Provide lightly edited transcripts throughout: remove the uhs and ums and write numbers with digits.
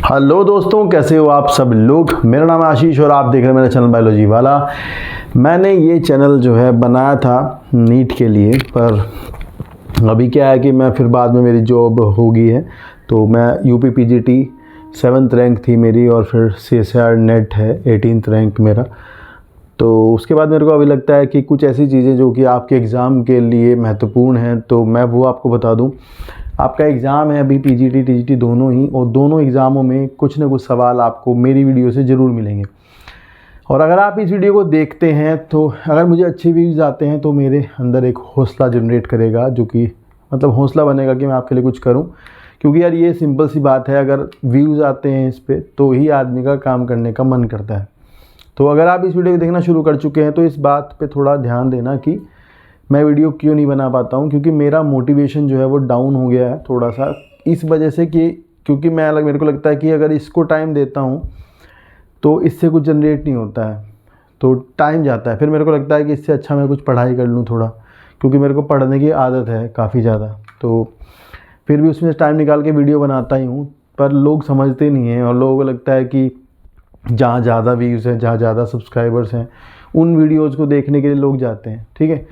Hello दोस्तों, कैसे हो आप सब लोग। मेरा नाम है आशीष और आप देख रहे हैं मेरा चैनल बायोलॉजी वाला। मैंने ये चैनल जो है बनाया था नीट के लिए, पर अभी क्या है कि मैं फिर बाद में मेरी जॉब हो गई है, तो मैं यूपी पीजीटी 7th रैंक थी मेरी और फिर CSIR नेट है 18th रैंक मेरा। तो उसके बाद मेरे को अभी लगता है कि कुछ ऐसी चीज़ें जो कि आपके एग्ज़ाम के लिए महत्वपूर्ण हैं, तो मैं वो आपको बता दूं। आपका एग्ज़ाम है अभी पीजीटी टीजीटी दोनों ही, और दोनों एग्ज़ामों में कुछ ना कुछ सवाल आपको मेरी वीडियो से ज़रूर मिलेंगे। और अगर आप इस वीडियो को देखते हैं तो अगर मुझे अच्छे व्यूज़ आते हैं तो मेरे अंदर एक हौसला जनरेट करेगा, जो कि मतलब हौसला बनेगा कि मैं आपके लिए कुछ करूं। क्योंकि यार ये सिंपल सी बात है, अगर व्यूज़ आते हैं इस पर तो ही आदमी का काम करने का मन करता है। तो अगर आप इस वीडियो को देखना शुरू कर चुके हैं तो इस बात पे थोड़ा ध्यान देना कि मैं वीडियो क्यों नहीं बना पाता हूँ, क्योंकि मेरा मोटिवेशन जो है वो डाउन हो गया है थोड़ा सा, इस वजह से कि क्योंकि मेरे को लगता है कि अगर इसको टाइम देता हूँ तो इससे कुछ जनरेट नहीं होता है, तो टाइम जाता है। फिर मेरे को लगता है कि इससे अच्छा मैं कुछ पढ़ाई कर लूँ थोड़ा, क्योंकि मेरे को पढ़ने की आदत है काफ़ी ज़्यादा। तो फिर भी उसमें टाइम निकाल के वीडियो बनाता ही हूँ, पर लोग समझते नहीं हैं और लोगों को लगता है कि जहाँ ज़्यादा व्यूज़ हैं, जहाँ ज़्यादा सब्सक्राइबर्स हैं, उन वीडियोज़ को देखने के लिए लोग जाते हैं, ठीक है।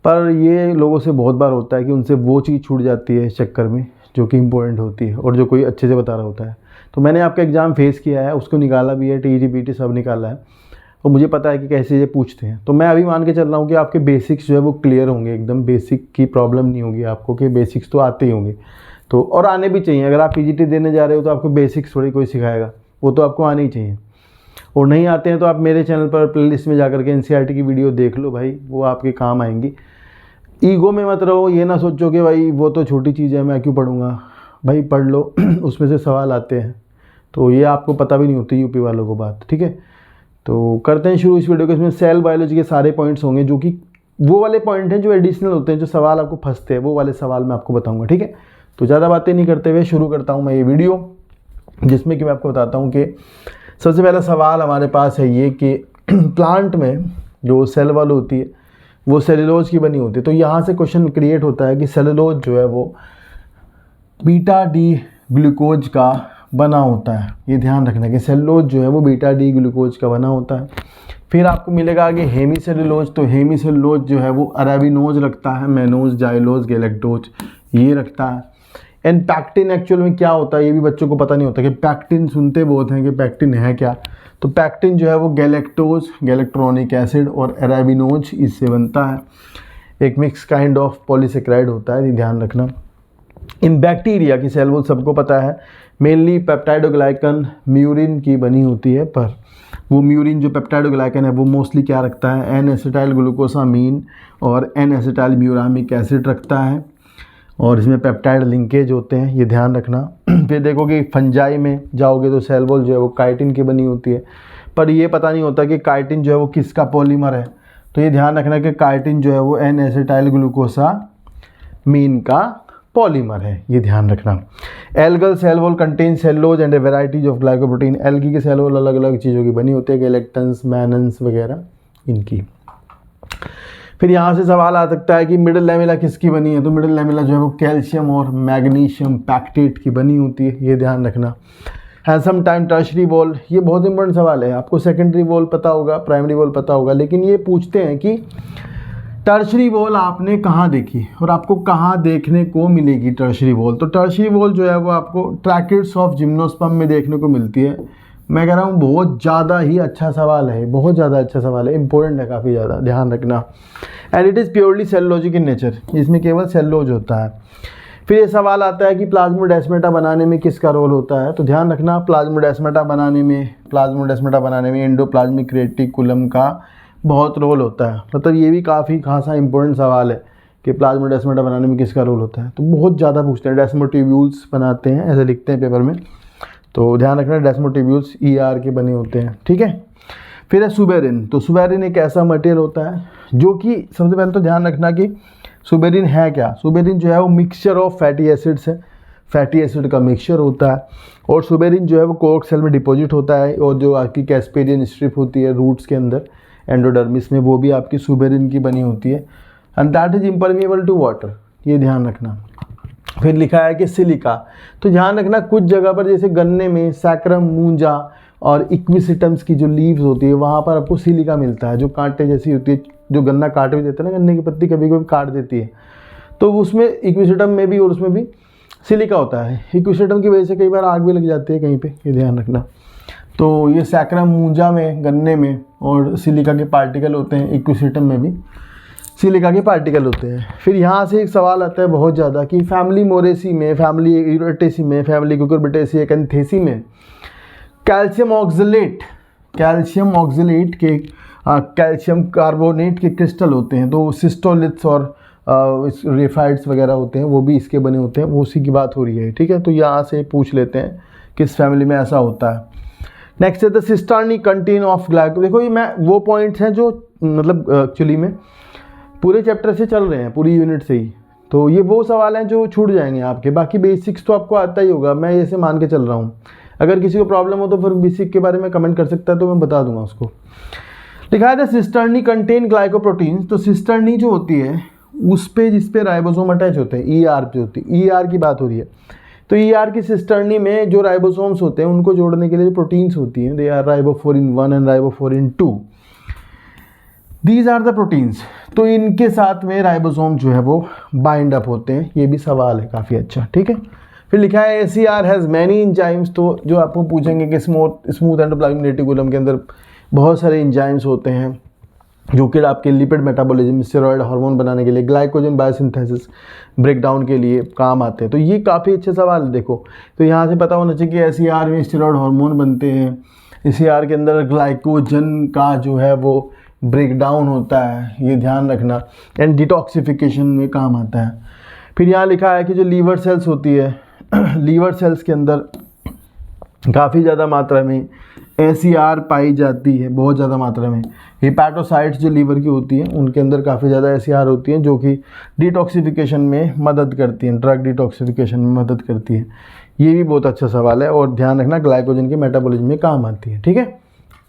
पर ये लोगों से बहुत बार होता है कि उनसे वो चीज़ छूट जाती है इस चक्कर में जो कि इम्पोर्टेंट होती है और जो कोई अच्छे से बता रहा होता है। तो मैंने आपका एग्ज़ाम फेस किया है, उसको निकाला भी है, टीजी बीटी सब निकाला है, और मुझे पता है कि कैसे ये पूछते हैं। तो मैं अभी मान के चल रहा हूँ कि आपके बेसिक्स जो है वो क्लियर होंगे, एकदम बेसिक की प्रॉब्लम नहीं होगी आपको, कि बेसिक्स तो आते ही होंगे। तो और आने भी चाहिए। अगर आप पीजीटी देने जा रहे हो तो आपको बेसिक्स थोड़ी कोई सिखाएगा, वो तो आपको आने ही चाहिए। और नहीं आते हैं तो आप मेरे चैनल पर प्लेलिस्ट में जाकर के NCERT की वीडियो देख लो भाई, वो आपके काम आएंगी। ईगो में मत रहो, ये ना सोचो कि भाई वो तो छोटी चीज़ है मैं क्यों पढ़ूंगा। भाई पढ़ लो उसमें से सवाल आते हैं, तो ये आपको पता भी नहीं होती यूपी वालों को बात, ठीक है। तो करते हैं शुरू इस वीडियो को। इसमें सेल बायोलॉजी के सारे पॉइंट्स होंगे, जो कि वो वाले पॉइंट हैं जो एडिशनल होते हैं, जो सवाल आपको फंसते हैं, वो वाले सवाल मैं आपको बताऊँगा, ठीक है। तो ज़्यादा बातें नहीं करते हुए शुरू करता हूँ मैं ये वीडियो, जिसमें कि मैं आपको बताता हूँ कि सबसे पहला सवाल हमारे पास है ये कि प्लांट में जो सेल वॉल होती है वो सेलुलोज की बनी होती है। तो यहाँ से क्वेश्चन क्रिएट होता है कि सेलुलोज जो है वो बीटा डी ग्लूकोज का बना होता है। ये ध्यान रखना कि सेलुलोज जो है वो बीटा डी ग्लूकोज का बना होता है। फिर आपको मिलेगा आगे हेमी सेलुलोज। तो हेमी सेलुलोज जो है वो अरेबिनोज रखता है, मैनोज, जाइलोज, गैलेक्टोज ये रखता है। एंड पैक्टिन एक्चुअल में क्या होता है ये भी बच्चों को पता नहीं होता, कि पैक्टिन सुनते बहुत हैं कि पैक्टिन है क्या। तो पैक्टिन जो है वो गैलेक्टोज, गैलेक्ट्रॉनिक एसिड और अरेबिनोज इससे बनता है। एक मिक्स काइंड ऑफ पॉलीसेक्राइड होता है, ये ध्यान रखना। इन बैक्टीरिया की सेल वॉल सबको पता है मेनली पेप्टाइडोग्लाइकन म्यूरिन की बनी होती है, पर वो म्यूरिन जो पेप्टाइडोग्लाइकन है वो मोस्टली क्या रखता है, एन एसिटाइल ग्लूकोसामीन और एन एसिटाइल म्यूरामिक एसिड रखता है, और इसमें पेप्टाइड लिंकेज होते हैं, ये ध्यान रखना। फिर देखोगे फंजाई में जाओगे तो सेल वॉल जो है वो काइटिन की बनी होती है, पर ये पता नहीं होता कि काइटिन जो है वो किसका पॉलीमर है। तो ये ध्यान रखना कि काइटिन जो है वो एन एसिटाइल ग्लूकोसामीन का पॉलीमर है, ये ध्यान रखना। Algal cell wall contain cellulose and a varieties of glycoprotein. Algae के सेल वॉल अलग अलग चीज़ों की बनी होती है, गैलेक्टन्स, मैनन्स वगैरह इनकी। फिर यहाँ से सवाल आ सकता है कि मिडिल लैमेला किसकी बनी है। तो मिडिल लैमेला जो है वो कैल्शियम और मैग्नीशियम पैक्टेट की बनी होती है, ये ध्यान रखना। Has some time tertiary wall, ये बहुत इंपॉर्टेंट सवाल है। आपको सेकेंडरी वॉल पता होगा, प्राइमरी वॉल पता होगा, लेकिन ये पूछते हैं कि टर्शरी वॉल आपने कहाँ देखी और आपको कहाँ देखने को मिलेगी टर्शरी वॉल। तो टर्शरी वॉल जो है वो आपको ट्रैकिड्स ऑफ जिम्नोस्पर्म में देखने को मिलती है। मैं कह रहा हूँ बहुत ज़्यादा ही अच्छा सवाल है, बहुत ज़्यादा अच्छा सवाल है, इंपॉर्टेंट है काफ़ी ज़्यादा, ध्यान रखना। And it is purely cellulosic in nature, इसमें केवल सेलुलोज होता है। फिर ये सवाल आता है कि प्लाज्मोडेस्माटा बनाने में किसका रोल होता है। तो ध्यान रखना प्लाज्मोडेस्माटा बनाने में एंडोप्लाज्मिक रेटिकुलम का बहुत रोल होता है। मतलब ये भी काफ़ी खासा इंपॉर्टेंट सवाल है कि प्लाज्मोडेस्माटा बनाने में किसका रोल होता है। तो बहुत ज़्यादा पूछते हैं, डेस्मोटिब्यूल्स बनाते हैं, ऐसे लिखते हैं पेपर में, तो ध्यान रखना डेस्मोटिब्यूल्स ER के बने होते हैं, ठीक है। फिर है सुबेरिन। तो सुबेरिन एक ऐसा मटेरियल होता है जो कि सबसे पहले तो ध्यान रखना कि सुबेरिन है क्या। सुबेरिन जो है वो मिक्सचर ऑफ फैटी एसिड्स है, फैटी एसिड का मिक्सचर होता है, और सुबेरिन जो है वो कोर्क सेल में डिपॉजिट होता है, और जो आपकी कैस्पेरियन स्ट्रिप होती है रूट्स के अंदर एंडोडर्मिस में, वो भी आपकी सुबेरिन की बनी होती है। And that is impermeable to water, ये ध्यान रखना। फिर लिखा है कि सिलिका। तो ध्यान रखना कुछ जगह पर जैसे गन्ने में सैक्रम, मूंजा और इक्विसिटम्स की जो लीव्स होती है वहाँ पर आपको सिलिका मिलता है, जो कांटे जैसी होती है, जो गन्ना काट भी देता है ना, गन्ने की पत्ती कभी कभी काट देती है, तो उसमें इक्विसिटम में भी और उसमें भी सिलिका होता है। इक्विसिटम की वजह से कई बार आग भी लग जाती है कहीं पे, ये ध्यान रखना। तो ये सैक्रम, मूंजा में, गन्ने में और सिलिका के पार्टिकल होते हैं, इक्विसिटम में भी सिलिका के पार्टिकल होते हैं। फिर यहाँ से एक सवाल आता है बहुत ज़्यादा कि फैमिली मोरेसी में, फैमिली यूरेटेसी में, फैमिली कुकुरबिटेसी एकेंथेसी में कैल्शियम ऑक्जेलेट के कैल्शियम कार्बोनेट के क्रिस्टल होते हैं, तो सिस्टोलिथ्स और रेफाइड्स वगैरह होते हैं, वो भी इसके बने होते हैं, वो उसी की बात हो रही है, ठीक है। तो यहाँ से पूछ लेते हैं किस फैमिली में ऐसा होता है। नेक्स्ट है the cisternae contain of glyco. देखो ये मैं वो पॉइंट्स हैं जो मतलब एक्चुअली में पूरे चैप्टर से चल रहे हैं, पूरी यूनिट से ही, तो ये वो सवाल हैं जो छूट जाएंगे आपके। बाकी बेसिक्स तो आपको आता ही होगा, मैं ऐसे मान के चल रहा हूँ। अगर किसी को प्रॉब्लम हो तो फिर बेसिक के बारे में कमेंट कर सकता है, तो मैं बता दूंगा उसको। लिखा है सिस्टर्नी कंटेन ग्लाइकोप्रोटीन्स। तो सिस्टर्नी जो होती है उस पे जिस पे राइबोसोम अटैच होते हैं, ईआर जो होती है, ईआर की बात हो रही है, तो ईआर की सिस्टर्नी में जो राइबोसोम्स होते हैं उनको जोड़ने के लिए जो प्रोटीन्स होती हैं, they are ribophorin 1 and ribophorin 2, these are the proteins. तो इनके साथ में राइबोसोम जो है वो बाइंड अप होते हैं, ये भी सवाल है काफ़ी अच्छा, ठीक है। फिर लिखा है ACR हैज़ मैनी एंजाइम्स। तो जो आपको पूछेंगे कि स्मूथ एंडोप्लाज्मिक रेटिकुलम के अंदर बहुत सारे एंजाइम्स होते हैं जो कि आपके लिपिड मेटाबॉलिज्म, स्टेरॉयड हार्मोन बनाने के लिए, ग्लाइकोजन बायोसिंथेसिस ब्रेकडाउन के लिए काम आते हैं। तो ये काफ़ी अच्छा सवाल है। देखो तो यहाँ से पता होना चाहिए कि ACR में स्टेरॉयड हार्मोन बनते हैं, ACR के अंदर ग्लाइकोजन का जो है वो ब्रेकडाउन होता है, ये ध्यान रखना, एंड डिटॉक्सिफिकेशन में काम आता है। फिर यहाँ लिखा है कि जो लीवर सेल्स होती है, लीवर सेल्स के अंदर काफ़ी ज़्यादा मात्रा में ACR पाई जाती है, बहुत ज़्यादा मात्रा में। हिपैटोसाइट्स जो लीवर की होती हैं उनके अंदर काफ़ी ज़्यादा ACR होती हैं, जो कि डिटॉक्सिफिकेशन में मदद करती हैं, ड्रग डिटॉक्सिफिकेशन में मदद करती है। ये भी बहुत अच्छा सवाल है, और ध्यान रखना ग्लाइकोजन के मेटाबॉलिज्म में काम आती है, ठीक है।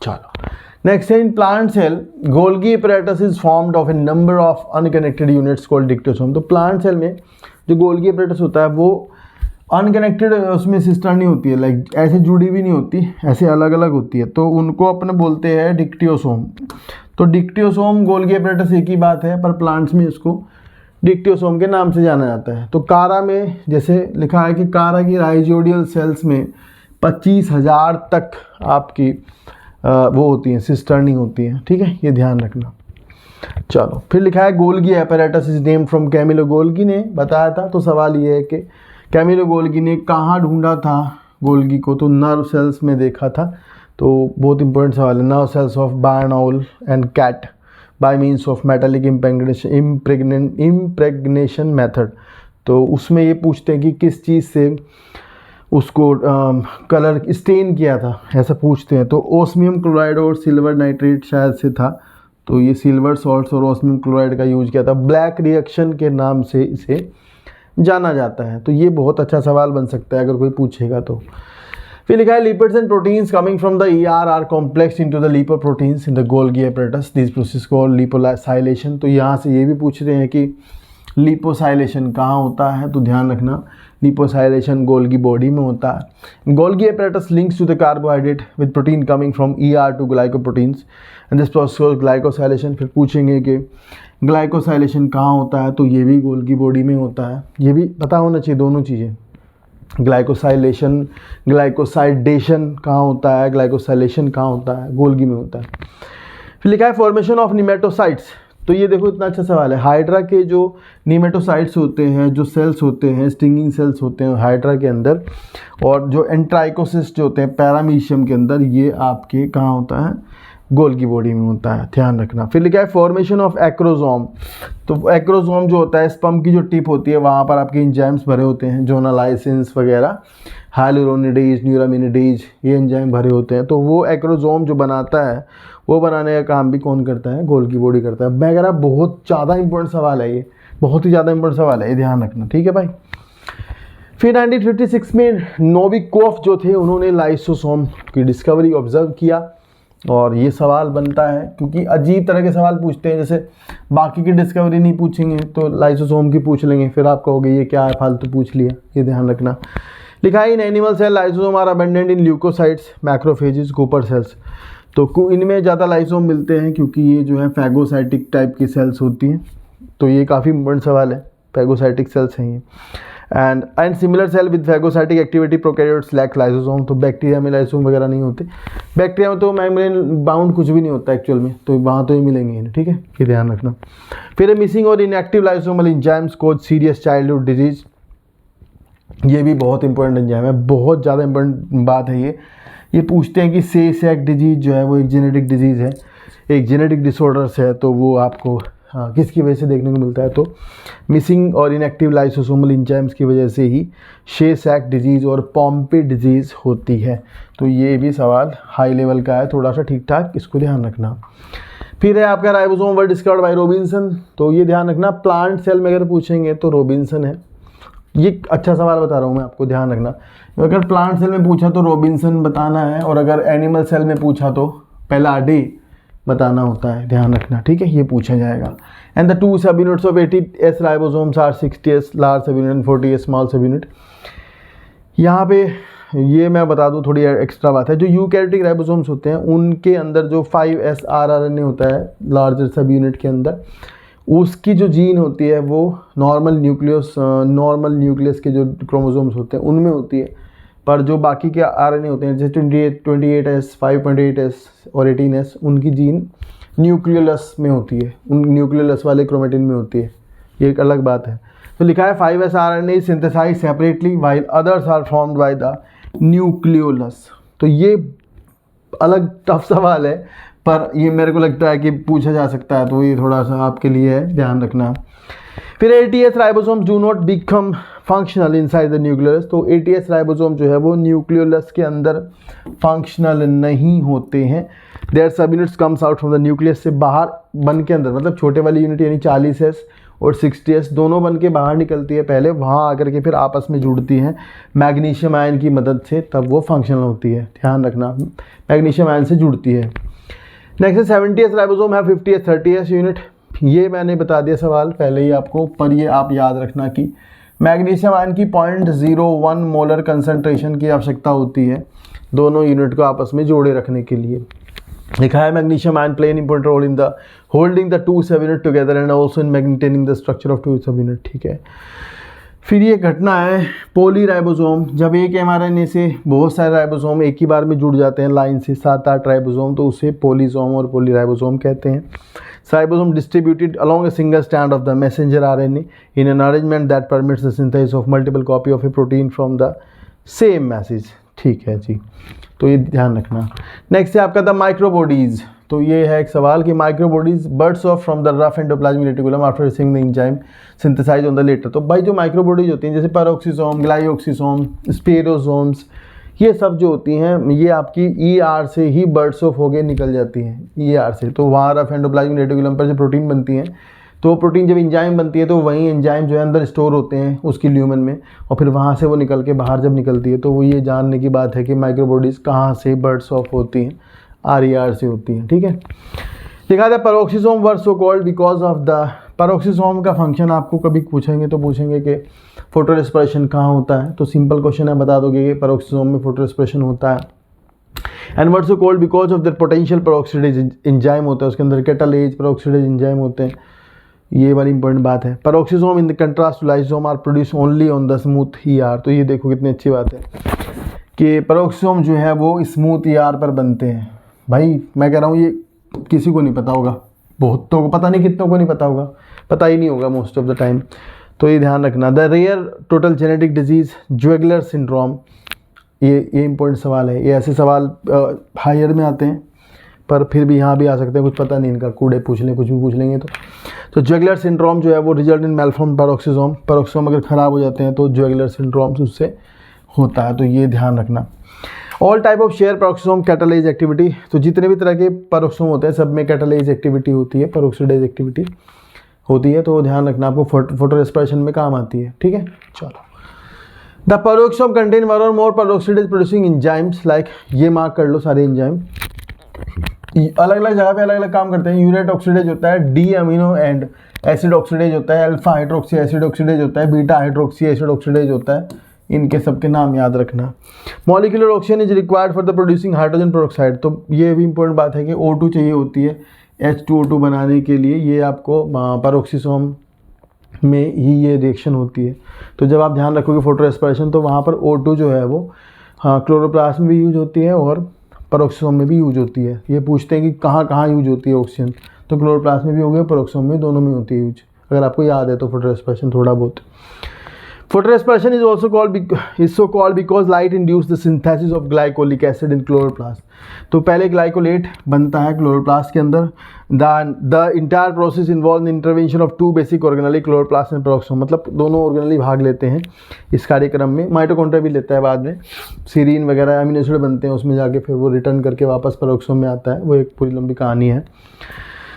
चलो नेक्स्ट है in plant cell Golgi apparatus is formed of a number of unconnected units called dictyosome. तो प्लांट सेल में जो गोल्गी अपैरेटस होता है वो अनकनेक्टेड, उसमें सिस्टर नहीं होती है, लाइक ऐसे जुड़ी भी नहीं होती, ऐसे अलग अलग होती है, तो उनको अपने बोलते हैं डिक्टियोसोम। तो डिक्टियोसोम गोल्गी अपैरेटस एक ही बात है, पर प्लांट्स में इसको डिक्टियोसोम के नाम से जाना जाता है। तो कारा में जैसे लिखा है कि कारा की राइजोडियल सेल्स में 25,000 तक आपकी वो होती हैं, सिस्टर्नी होती हैं, ठीक है, ये ध्यान रखना। चलो फिर लिखा है Golgi apparatus is named from Camillo. Golgi ने बताया था, तो सवाल ये है कि कैमिलो गोल्गी ने कहाँ ढूंढा था गोल्गी को, तो नर्व सेल्स में देखा था। तो बहुत इंपॉर्टेंट सवाल है। Nerve cells of barn owl and cat by means of metallic impregnation method. तो उसमें ये पूछते हैं कि किस चीज़ से उसको कलर स्टेन किया था, ऐसा पूछते हैं। तो ओस्मियम क्लोराइड और सिल्वर नाइट्रेट शायद से था, तो ये सिल्वर सॉल्ट्स और ओस्मियम क्लोराइड का यूज किया था। ब्लैक रिएक्शन के नाम से इसे जाना जाता है। तो ये बहुत अच्छा सवाल बन सकता है अगर कोई पूछेगा तो। फिर लिखा है lipids and proteins coming from the ER are complex into the lipoproteins in the Golgi apparatus, this process called liposylation. तो यहाँ से ये भी पूछते हैं कि लिपोसाइलेशन कहाँ होता है, तो ध्यान रखना लिपोसाइलेशन गोल्गी बॉडी में होता है। Golgi apparatus links to the carbohydrate with protein coming from ER to glycoproteins and this process called glycosylation। फिर पूछेंगे कि ग्लाइकोसाइलेशन कहाँ होता है, तो ये भी गोल्गी बॉडी में होता है। ये भी पता होना चाहिए दोनों चीज़ें, ग्लाइकोसाइलेशन, ग्लाइकोसाइडेशन कहाँ होता है, ग्लाइकोसाइलेशन कहाँ होता है, गोल्गी में होता है। फिर लिखा है फॉर्मेशन ऑफ निमेटोसाइट्स। तो ये देखो इतना अच्छा सवाल है। हाइड्रा के जो निमेटोसाइट्स होते हैं, जो सेल्स होते हैं, स्टिंगिंग सेल्स होते हैं हाइड्रा के अंदर, और जो एंट्राइकोसिस्ट जो होते हैं पैरामीशियम के अंदर, ये आपके कहाँ होता है, गोल्गी बॉडी में होता है, ध्यान रखना। फिर लिखा है फॉर्मेशन ऑफ एक्रोसोम। तो एक्रोसोम जो होता है, स्पर्म की जो टिप होती है वहाँ पर आपके एंजाइम्स भरे होते हैं, जोनालाइसिन्स वगैरह, हाइलुरोनिडेज, न्यूरामिनिडेज, ये एंजाइम भरे होते हैं। तो वो एक्रोसोम जो बनाता है, वो बनाने का काम भी कौन करता है, गोल्गी बॉडी करता है। मैं कह रहा बहुत ज़्यादा इंपॉर्टेंट सवाल है ये, बहुत ही ज़्यादा इंपॉर्टेंट सवाल है, ये ध्यान रखना, ठीक है भाई। फिर 1956 में नोविकोफ जो थे उन्होंने लाइसोसोम की डिस्कवरी ऑब्जर्व किया, और ये सवाल बनता है क्योंकि अजीब तरह के सवाल पूछते हैं, जैसे बाकी की डिस्कवरी नहीं पूछेंगे तो लाइसोसोम की पूछ लेंगे, फिर आप कहोगे ये क्या है, फालतू पूछ लिया। ये ध्यान रखना। लिखा है in animal cell lysosome are abundant in leukocytes, macrophages, Kupffer cells. तो इनमें ज़्यादा लाइसोसोम मिलते हैं क्योंकि ये जो है फैगोसाइटिक टाइप की सेल्स होती हैं। तो ये काफ़ी इंपॉर्टेंट सवाल है, फैगोसाइटिक सेल्स हैं ये। And similar cell with phagocytic activity prokaryotes lack lysosome. तो बैक्टीरिया में लाइसोसोम वगैरह नहीं होते, बैक्टीरिया में तो मेम्ब्रेन बाउंड कुछ भी नहीं होता एक्चुअल में, तो वहाँ तो ही मिलेंगे इन्हें, ठीक है, ये ध्यान रखना। फिर मिसिंग और इनएक्टिव लाइसोसोमल एंजाइम्स कोज सीरियस चाइल्डहुड डिजीज। ये भी बहुत इंपॉर्टेंट एंजाइम है, बहुत ज़्यादा इंपॉर्टेंट बात है ये पूछते हैं कि सेक डिजीज जो है वो एक जेनेटिक डिजीज़ है, एक जेनेटिक डिसऑर्डर्स है, तो वो आपको किसकी वजह से देखने को मिलता है, तो मिसिंग और इनएक्टिव लाइसोसोमल एंजाइम्स की वजह से ही सेक डिजीज़ और पॉम्पी डिजीज़ होती है। तो ये भी सवाल हाई लेवल का है, थोड़ा सा ठीक ठाक, इसको ध्यान रखना। फिर है आपका ribosome were discovered by Robinson. तो ये ध्यान रखना, प्लांट सेल में अगर पूछेंगे तो रॉबिन्सन है। ये अच्छा सवाल बता रहा हूँ मैं आपको, ध्यान रखना। अगर प्लांट सेल में पूछा तो रॉबिन्सन बताना है, और अगर एनिमल सेल में पूछा तो पेलाडे बताना होता है, ध्यान रखना, ठीक है, ये पूछा जाएगा। And the 2 subunits of 80S ribosomes are 60S large subunit and 40S small subunit. यहाँ पे ये मैं बता दूँ, थोड़ी एक्स्ट्रा बात है, जो यूकैरियोटिक राइबोसोम्स होते हैं उनके अंदर जो 5S RNA होता है लार्जर सब यूनिट के अंदर, उसकी जो जीन होती है वो नॉर्मल न्यूक्लियस के जो क्रोमोसोम्स होते हैं उनमें होती है, पर जो बाकी के RNA होते हैं जैसे 28S, 5.8S और 18S, उनकी जीन न्यूक्लियोलस में होती है, उन न्यूक्लियोलस वाले क्रोमेटिन में होती है, ये एक अलग बात है। तो लिखा है 5S RNA is synthesized separately while others are formed by the nucleolus. तो ये अलग टफ सवाल है, पर ये मेरे को लगता है कि पूछा जा सकता है, तो ये थोड़ा सा आपके लिए है, ध्यान रखना। फिर 80S ribosome do not become functional inside the nucleolus. तो 80S राइबोसोम जो है वो न्यूक्लियोलस के अंदर फंक्शनल नहीं होते हैं। देयर सब units comes out from the nucleus, से बाहर बन के अंदर, मतलब छोटे वाली यूनिट यानी 40S और 60S दोनों बन के बाहर निकलती है पहले, वहाँ आकर के फिर आपस में जुड़ती हैं मैग्नीशियम आयन की मदद से, तब वो फंक्शनल होती है, ध्यान रखना, मैग्नीशियम आयन से जुड़ती है। नेक्स्ट 70S राइबोसोम है 50S 30S यूनिट। ये मैंने बता दिया सवाल पहले ही आपको, पर ये आप याद रखना कि मैग्नीशियम आयन की 0.01 मोलर कंसंट्रेशन की आवश्यकता होती है दोनों यूनिट को आपस में जोड़े रखने के लिए। लिखा है magnesium ion play an important role in the holding the 2 subunit together and also in maintaining the structure of 2 सब यूनिट, ठीक है। फिर ये घटना है पॉलीराइबोसोम, जब एक mRNA से बहुत सारे राइबोसोम एक ही बार में जुड़ जाते हैं लाइन से 7-8 राइबोसोम, तो उसे पॉलीसोम और पॉलीराइबोसोम कहते हैं। Ribosome distributed along a single strand of the messenger RNA in an arrangement that permits the synthesis of multiple copy of a protein from the same message, ठीक है जी, तो ये ध्यान रखना। नेक्स्ट है आपका द माइक्रोबॉडीज़। तो ये है एक सवाल कि microbodies buds off from the rough endoplasmic reticulum after receiving the enzyme synthesize on the latter. तो भाई जो माइक्रोबॉडीज होती हैं जैसे पैरोक्सिसोम, ग्लाइओक्सिसोम, स्पेरोसोम्स, ये सब जो होती हैं ये आपकी ER से ही बर्ड्स ऑफ होके निकल जाती हैं, ER से। तो वहाँ रफ एंडोप्लाज्मिक रेटिकुलम पर जो प्रोटीन बनती हैं, तो प्रोटीन जब एंजाइम बनती है तो वहीं एंजाइम जो है अंदर स्टोर होते हैं उसकी ल्यूमन में, और फिर वहाँ से वो निकल के बाहर जब निकलती है तो वो ये जानने की बात है कि माइक्रोबॉडीज़ कहाँ से बर्ड्स ऑफ होती हैं, RER से होती हैं, ठीक है। लिखा था पैरोक्सिसोम वर so called because of the, पैरोक्सिसोम का फंक्शन आपको कभी पूछेंगे तो पूछेंगे कि फोटो रेस्पिरेशन कहाँ होता है, तो सिंपल क्वेश्चन है, बता दोगे कि पैरोक्सिसोम में फोटो रेस्पिरेशन होता है। And were so called because of the potential peroxidase enzyme होता है, उसके अंदर कैटालेज पेरोक्सिडेज एंजाइम होते हैं, ये वाली इंपॉर्टेंट बात है। Peroxisome in the contrast to lysosome are produce only on the smooth ER। तो ये देखो कितनी अच्छी बात है कि पैरोक्सिसोम जो है वो स्मूथ ER पर बनते हैं। भाई मैं कह रहा हूँ ये किसी को नहीं पता होगा, बहुतों को पता नहीं, कितनों को नहीं पता होगा, पता ही नहीं होगा मोस्ट ऑफ द टाइम, तो ये ध्यान रखना। The rare total genetic disease Zellweger syndrome, ये इंपॉर्टेंट सवाल है, ये ऐसे सवाल हायर में आते हैं पर फिर भी यहाँ भी आ सकते हैं, कुछ पता नहीं इनका, कूड़े पूछ लें, कुछ भी पूछ लेंगे। तो ज्वेगलर सिंड्रोम जो है वो रिजल्ट इन मेलफॉर्म पैरोक्सिसोम, पैरोक्सिसोम अगर ख़राब हो जाते हैं तो ज्वेगलर सिंड्रोम उससे होता है, तो ये ध्यान रखना। All type of share पैरोक्सिसोम catalase activity, तो जितने भी तरह के पैरोक्सिसोम होते हैं सब में कैटालेज एक्टिविटी होती है, पैरोक्सिडेज एक्टिविटी होती है, तो ध्यान रखना, आपको फोटो रेस्पिरेशन में काम आती है, ठीक है। चलो द पैरोक्सिसोम कंटेन वन और मोर पैरोक्सिडेज प्रोड्यूसिंग एंजाइम्स लाइक, ये मार्क कर लो सारे एंजाइम। अलग अलग जगह पे अलग अलग काम करते हैं। यूरेट ऑक्सीडेज होता है, D amino and acid oxidase होता है, अल्फा हाइड्रोक्सी एसिड ऑक्सीडेज होता है, बीटा हाइड्रोक्सी एसिड ऑक्सीडेज होता है। इनके सबके नाम याद रखना। Molecular oxygen is required for the producing hydrogen peroxide, तो ये भी इंपॉर्टेंट बात है कि O2 चाहिए होती है H2O2 बनाने के लिए। ये आपको पेरोक्सिसोम में ही ये रिएक्शन होती है। तो जब आप ध्यान रखोगे फोटो रेस्पिरेशन, तो वहाँ पर O2 जो है वो क्लोरोप्लास्ट में भी यूज होती है और पेरोक्सिसोम में भी यूज होती है। ये पूछते हैं कि कहाँ कहाँ यूज होती है ऑक्सीजन, तो क्लोरोप्लास्ट में भी हो गया, पेरोक्सिसोम में, दोनों में होती है यूज, अगर आपको याद है तो फोटो रेस्पिरेशन थोड़ा बहुत। Photo respiration is also called because light induce the synthesis of glycolic acid in chloroplast. तो पहले ग्लाइकोलेट बनता है क्लोरोप्लास्ट के अंदर। The entire process involve intervention of 2 basic organelle, chloroplast and peroxisome, मतलब दोनों ऑर्गेनेली भाग लेते हैं इस कार्यक्रम में। माइटोकॉन्ड्रिया भी लेता है बाद में, सीरीन वगैरह अमीनो एसिड बनते हैं उसमें जाके, फिर वो रिटर्न करके वापस पेरोक्सिसोम में आता है। वो एक पूरी लंबी कहानी है।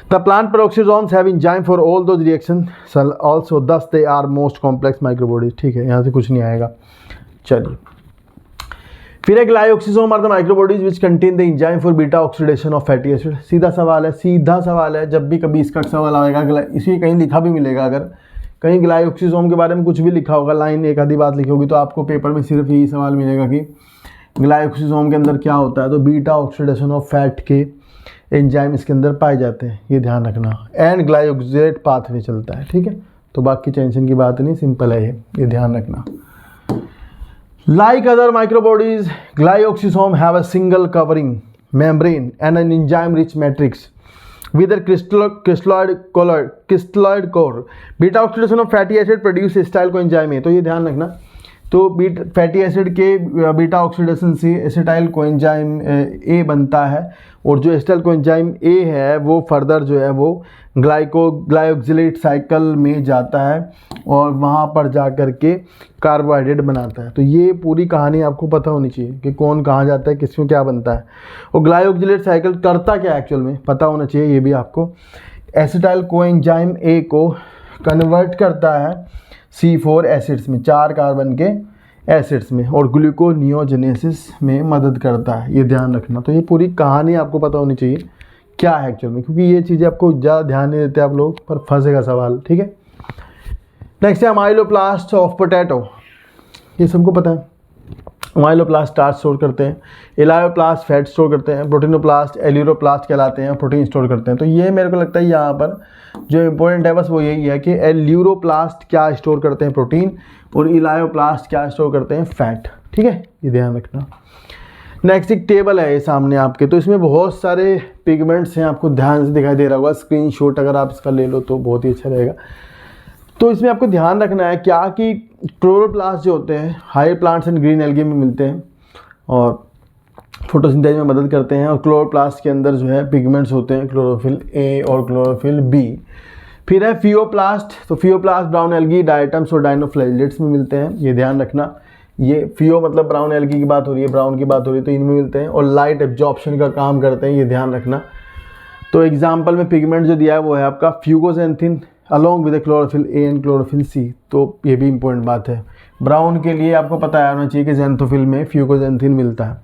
The plant peroxisomes have enzyme for all those reactions also, thus they are most complex microbodies। ठीक है, यहाँ से कुछ नहीं आएगा। चलिए, फिर एक glyoxysome are the microbodies which contain the enzyme for beta oxidation of fatty acid. सीधा सवाल है, जब भी कभी इसका सवाल आएगा, इसी कहीं लिखा भी मिलेगा, अगर कहीं ग्लाइऑक्सिसोम के बारे में कुछ भी लिखा होगा, लाइन एक आधी बात लिखी होगी, तो आपको पेपर में सिर्फ यही सवाल मिलेगा कि ग्लाइऑक्सिसोम के अंदर क्या होता है। तो बीटा ऑक्सीडेशन ऑफ फैट के एंजाइम इसके अंदर पाए जाते हैं, ये ध्यान रखना। एंड ग्लाइकोजेट पाथवे चलता है, ठीक है। तो बाकी टेंशन की बात नहीं, सिंपल है ये ध्यान रखना। Like other microbodies, glyoxysome have a single covering membrane and an enzyme rich matrix with a crystalloid core. Beta oxidation of fatty acid produce acetyl coenzyme A। तो ये ध्यान रखना। तो फैटी एसिड के बीटा ऑक्सीडेशन से acetyl coenzyme A बनता है, और जो एसिटाइल कोएंजाइम ए है वो फर्दर जो है वो ग्लाइकोक्सिलेट साइकिल में जाता है और वहाँ पर जा कर के कार्बोहाइड्रेट बनाता है। तो ये पूरी कहानी आपको पता होनी चाहिए कि कौन कहाँ जाता है, किसमें क्या बनता है, और ग्लाइकोक्सिलेट साइकिल करता क्या एक्चुअल में पता होना चाहिए। ये भी आपको एसिटाइल कोएंजाइम ए को कन्वर्ट करता है C4 एसिड्स में, 4 कार्बन के एसिड्स में, और ग्लूकोनियोजेनेसिस में मदद करता है, ये ध्यान रखना। तो ये पूरी कहानी आपको पता होनी चाहिए क्या है एक्चुअल में, क्योंकि ये चीज़ें आपको ज़्यादा ध्यान नहीं देते आप लोग, पर फंसेगा सवाल, ठीक है। नेक्स्ट है अमाइलोप्लास्ट ऑफ पोटैटो, ये सबको पता है। अमाइलोप्लास्ट स्टार्च स्टोर करते हैं, एलायोप्लास्ट फैट स्टोर करते हैं, प्रोटीनोप्लास्ट एल्यूरोप्लास्ट कहलाते हैं, प्रोटीन स्टोर करते हैं। तो ये मेरे को लगता है यहाँ पर जो इम्पोर्टेंट है बस वो यही है कि एल्यूरोप्लास्ट क्या स्टोर करते हैं, प्रोटीन, और इलायोप्लास्ट क्या स्टोर करते हैं, फैट, ठीक है, ये ध्यान रखना। नेक्स्ट एक टेबल है ये सामने आपके, तो इसमें बहुत सारे पिगमेंट्स हैं, आपको ध्यान से दिखाई दे रहा होगा। स्क्रीनशॉट अगर आप इसका ले लो तो बहुत ही अच्छा रहेगा। तो इसमें आपको ध्यान रखना है क्या कि क्लोरोप्लास्ट जो होते हैं high plants and green algae में मिलते हैं और फोटोसिंथेसिस में मदद करते हैं, और क्लोरोप्लास्ट के अंदर जो है पिगमेंट्स होते हैं, क्लोरोफिल ए और क्लोरोफिल बी। फिर है फियोप्लास्ट, तो फियोप्लास्ट ब्राउन एल्गी, डायटम्स और डाइनोफ्लैजेलेट्स में मिलते हैं, ये ध्यान रखना। ये फियो मतलब ब्राउन एल्गी की बात हो रही है, ब्राउन की बात हो रही है, तो इनमें मिलते हैं, और लाइट एब्जॉर्प्शन का काम करते हैं, ये ध्यान रखना। तो एग्जाम्पल में पिगमेंट जो दिया है वो है आपका fucoxanthin along with chlorophyll A and chlorophyll C. तो ये भी इंपॉर्टेंट बात है। ब्राउन के लिए आपको पता होना चाहिए कि ज़ैंथोफिल में फ्यूगोजेंथिन मिलता है।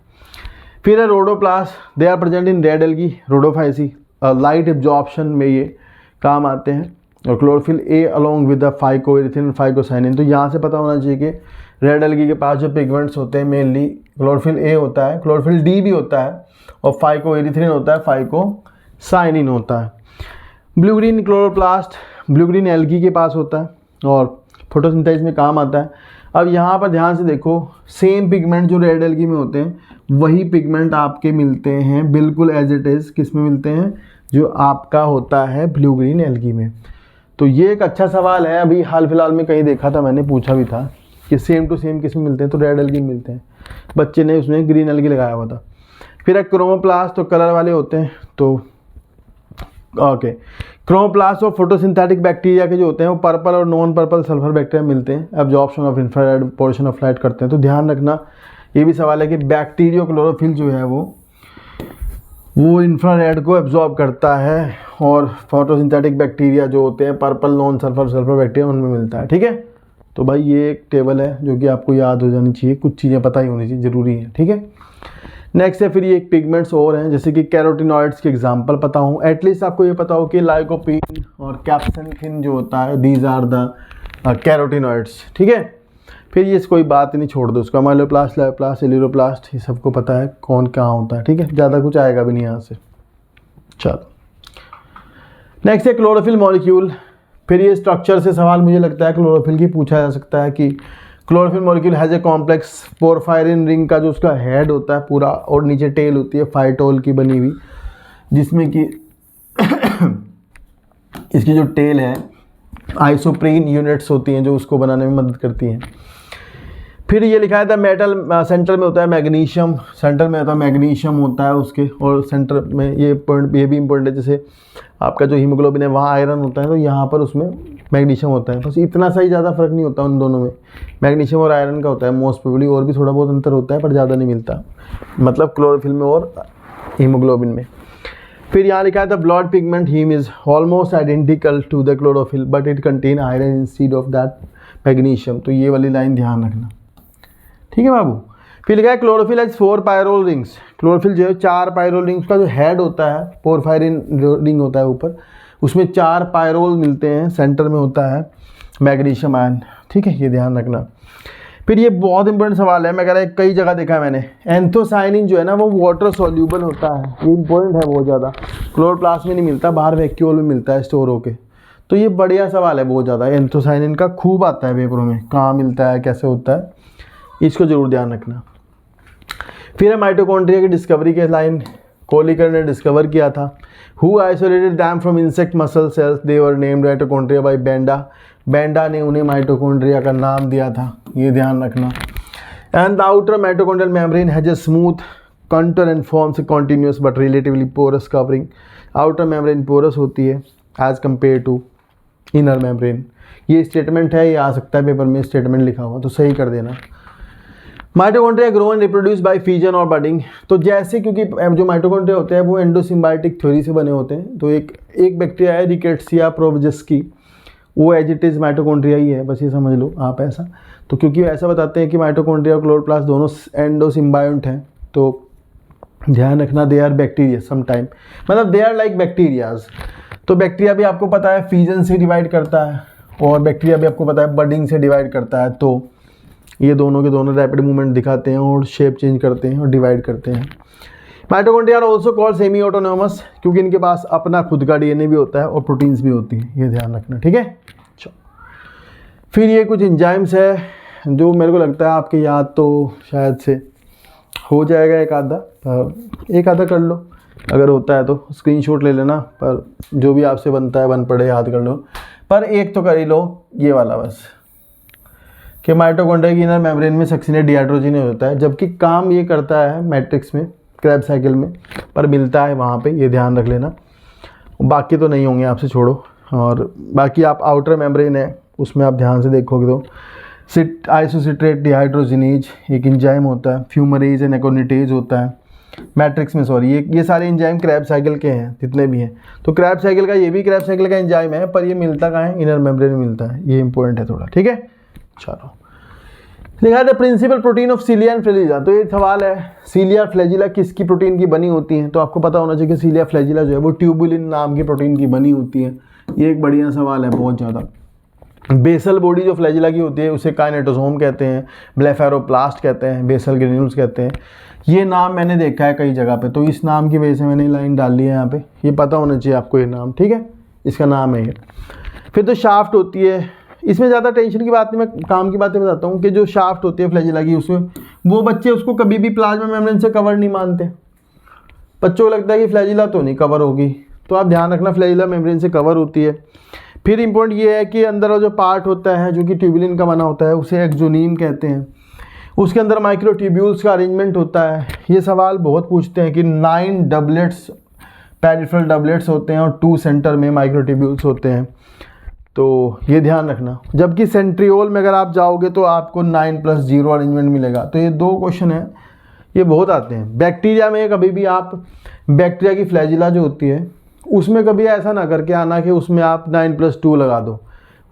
फिर है rhodoplast, they are present in red algae, rhodophyceae, light absorption में ये काम आते हैं, और chlorophyll A along with the phycoerythrin and phycocyanin. तो यहाँ से पता होना चाहिए कि रेड एल्गी के पास जो पिगमेंट्स होते हैं मेनली क्लोरोफिल ए होता है, क्लोरोफिल डी भी होता है, और फाइकोएरिथ्रिन होता है, फाइकोसाइनिन होता है। Blue green chloroplast blue green algae के पास होता है और फोटोसिंथेसिस में काम आता है। अब यहाँ पर ध्यान से देखो, सेम पिगमेंट जो रेड एल्गी में होते हैं वही पिगमेंट आपके मिलते हैं बिल्कुल एज इट इज़, किस में मिलते हैं, जो आपका होता है ब्लू ग्रीन एल्गी में। तो ये एक अच्छा सवाल है, अभी हाल फिलहाल में कहीं देखा था, मैंने पूछा भी था कि सेम टू सेम किस में मिलते हैं, तो रेड एल्गी में मिलते हैं, बच्चे ने उसमें ग्रीन एल्गी लगाया हुआ था। फिर एक क्रोमोप्लास्ट, तो कलर वाले होते हैं, तो ओके क्रोमोप्लास्ट और फोटोसिंथेटिक बैक्टीरिया के जो होते हैं वो पर्पल और नॉन पर्पल सल्फर बैक्टीरिया मिलते हैं, absorption of infrared portion of light करते हैं। तो ध्यान रखना, ये भी सवाल है कि बैक्टीरियो क्लोरोफिल जो है वो इंफ्रारेड को एब्जॉर्ब करता है, और फोटोसिंथेटिक बैक्टीरिया जो होते हैं पर्पल नॉन सल्फर बैक्टीरिया उनमें मिलता है, ठीक है। तो भाई ये एक टेबल है जो कि आपको याद हो जानी चाहिए, कुछ चीज़ें पता ही होनी चाहिए, ज़रूरी है, ठीक है। नेक्स्ट है फिर ये एक पिगमेंट्स और हैं, जैसे कि कैरोटिनॉइड्स के एग्जांपल पता हो, एटलीस्ट आपको ये पता हो कि लाइकोपीन और कैप्सेंथिन जो होता है दीज आर द कैरोटिनॉइड्स, ठीक है। फिर ये कोई बात नहीं, छोड़ दो उसका, माइलोप्लास्ट, लायोप्लास्ट, एलिरोप्लास्ट, ये सबको पता है कौन कहाँ होता है, ठीक है, ज़्यादा कुछ आएगा भी नहीं यहाँ से। चलो नेक्स्ट है क्लोरोफिल मॉलिक्यूल। फिर ये स्ट्रक्चर से सवाल मुझे लगता है क्लोरोफिल की पूछा जा सकता है कि chlorophyll molecule has a complex porphyrin ring का जो उसका हेड होता है पूरा और नीचे टेल होती है फाइटोल की बनी हुई, जिसमें कि इसकी जो टेल है आइसोप्रीन यूनिट्स होती हैं जो उसको बनाने में मदद करती हैं। फिर ये लिखा था मेटल सेंटर में होता है मैग्नीशियम, सेंटर में होता है मैग्नीशियम होता है उसके, और सेंटर में ये पॉइंट ये भी इंपॉर्टेंट है, जैसे आपका जो हीमोग्लोबिन है वहाँ आयरन होता है तो यहाँ पर उसमें मैग्नीशियम होता है, बस इतना सा ही, ज़्यादा फर्क नहीं होता उन दोनों में, मैग्नीशियम और आयरन का होता है मोस्ट प्रोबेबली, और भी थोड़ा बहुत अंतर होता है पर ज़्यादा नहीं मिलता, मतलब क्लोरोफिल में और हीमोग्लोबिन में। फिर यहाँ लिखा है the blood pigment heme is almost identical to the chlorophyll but it contain iron instead of that magnesium, तो ये वाली लाइन ध्यान रखना, ठीक है बाबू। फिर लिखा है chlorophyll has 4 pyrrole rings, chlorophyll जो है 4 पायरोल रिंग्स का जो हेड होता है पोरफायरिन रिंग होता है ऊपर, उसमें 4 पायरोल मिलते हैं, सेंटर में होता है मैग्नीशियम आयन, ठीक है, ये ध्यान रखना। फिर ये बहुत इंपॉर्टेंट सवाल है, मैं कह रहा है कई जगह देखा है मैंने, एंथोसाइनिन जो है ना वो वाटर सॉल्यूबल होता है, ये इंपॉर्टेंट है बहुत ज़्यादा, क्लोरोप्लास्ट में नहीं मिलता, बाहर वैक्यूल में मिलता है स्टोर होके, तो ये बढ़िया सवाल है बहुत ज़्यादा, एंथोसाइनिन का खूब आता है पेपरों में, कहाँ मिलता है कैसे होता है, इसको जरूर ध्यान रखना। फिर है माइटोकॉन्ड्रिया की डिस्कवरी के लाइन, कोलिकर ने डिस्कवर किया था। Who isolated them from insect muscle cells, they were named mitochondria by Benda, Benda ने उन्हें माइटोकॉन्ड्रिया का नाम दिया था, ये ध्यान रखना। And the outer mitochondrial membrane has a smooth contour and forms a continuous but relatively porous covering, outer membrane porous होती है as compare to inner membrane, ये स्टेटमेंट है, ये आ सकता है पेपर में स्टेटमेंट लिखा हुआ, तो सही कर देना। Mitochondria grow and reproduce by fission और बडिंग, तो जैसे क्योंकि जो माइटोकॉन्ड्रिया होते हैं वो एंडोसिम्बायोटिक थ्योरी से बने होते हैं, तो एक बैक्टीरिया है रिकेट्सिया प्रोवजेस्की, वो एज इट इज़ माइटोकॉन्ड्रिया ही है, बस ये समझ लो आप ऐसा। तो क्योंकि ऐसा बताते हैं कि माइटोकॉन्ड्रिया और क्लोरोप्लास्ट दोनों एंडोसिम्बायोंट हैं, तो ध्यान रखना they are bacteria some time, मतलब दे आर लाइक बैक्टीरियाज। तो बैक्टीरिया भी आपको पता है फिजन से डिवाइड करता है, और बैक्टीरिया भी आपको पता है बडिंग से डिवाइड करता है, तो ये दोनों के दोनों रैपिड मूवमेंट दिखाते हैं और शेप चेंज करते हैं और डिवाइड करते हैं। Mitochondria are also called semi autonomous, क्योंकि इनके पास अपना खुद का डीएनए भी होता है और प्रोटीन्स भी होती हैं, ये ध्यान रखना, ठीक है। फिर ये कुछ एंजाइम्स है जो मेरे को लगता है आपके याद तो शायद से हो जाएगा एक आधा कर लो, अगर होता है तो स्क्रीनशॉट ले लेना, पर जो भी आपसे बनता है बन पड़े याद कर लो, पर एक तो कर ही लो ये वाला बस, कि माइटोकॉन्ड्रिया की इनर मेम्ब्रेन में सक्सिनेट डिहाइड्रोजिनेज होता है, जबकि काम ये करता है मैट्रिक्स में क्रैब साइकिल में, पर मिलता है वहाँ पे, ये ध्यान रख लेना। बाकी तो नहीं होंगे आपसे, छोड़ो। और बाकी आप आउटर मेम्ब्रेन है उसमें आप ध्यान से देखोगे तो आइसोसिट्रेट डिहाइड्रोजिनेज एक एंजाइम होता है, फ्यूमरेज एंड एकोनिटेज होता है मैट्रिक्स में, सॉरी ये सारे एंजाइम क्रैब साइकिल के हैं जितने भी हैं, तो क्रैब साइकिल का ये भी क्रैब साइकिल का एंजाइम है, पर ये मिलता कहाँ है, इनर मेम्ब्रेन में मिलता है, ये इंपॉर्टेंट है थोड़ा, ठीक है। चलो लिखा था principal protein of cilia and flagella, तो ये सवाल है सीलिया फ्लैजिला किसकी प्रोटीन की बनी होती हैं, तो आपको पता होना चाहिए कि सीलिया फ्लैजिला जो है वो ट्यूबुलिन नाम की प्रोटीन की बनी होती है, ये एक बढ़िया सवाल है बहुत ज़्यादा। बेसल बॉडी जो फ्लैजिला की होती है उसे काइनेटोसोम कहते हैं, ब्लेफेरोप्लास्ट कहते हैं, बेसल ग्रेन्यूल्स कहते हैं, ये नाम मैंने देखा है कई जगह पे, तो इस नाम की वजह से मैंने लाइन डाल ली है यहाँ पे, ये पता होना चाहिए आपको ये नाम, ठीक है, इसका नाम है ये। फिर तो शाफ्ट होती है, इसमें ज़्यादा टेंशन की बात नहीं, मैं काम की बातें बताता हूँ कि जो शाफ्ट होती है फ्लैजिला की, उसमें वो बच्चे उसको कभी भी प्लाज्मा मेम्ब्रेन से कवर नहीं मानते, बच्चों को लगता है कि फ्लैजिला तो नहीं कवर होगी, तो आप ध्यान रखना फ्लैजिला मेम्ब्रेन से कवर होती है। फिर इम्पोर्टेंट ये है कि अंदर जो पार्ट होता है जो कि ट्यूबुलिन का बना होता है उसे एक्सोनीम कहते हैं, उसके अंदर माइक्रोट्यूब्यूल्स का अरेंजमेंट होता है। ये सवाल बहुत पूछते हैं कि 9 डबलेट्स पेरिफेरल डबलेट्स होते हैं और 2 सेंटर में माइक्रोट्यूब्यूल्स होते हैं, तो ये ध्यान रखना। जबकि सेंट्रियोल में अगर आप जाओगे तो आपको 9+0 अरेंजमेंट मिलेगा। तो ये 2 क्वेश्चन हैं, ये बहुत आते हैं। बैक्टीरिया में कभी भी आप बैक्टीरिया की फ्लैजिला जो होती है उसमें कभी ऐसा ना करके आना कि उसमें आप 9+2 लगा दो,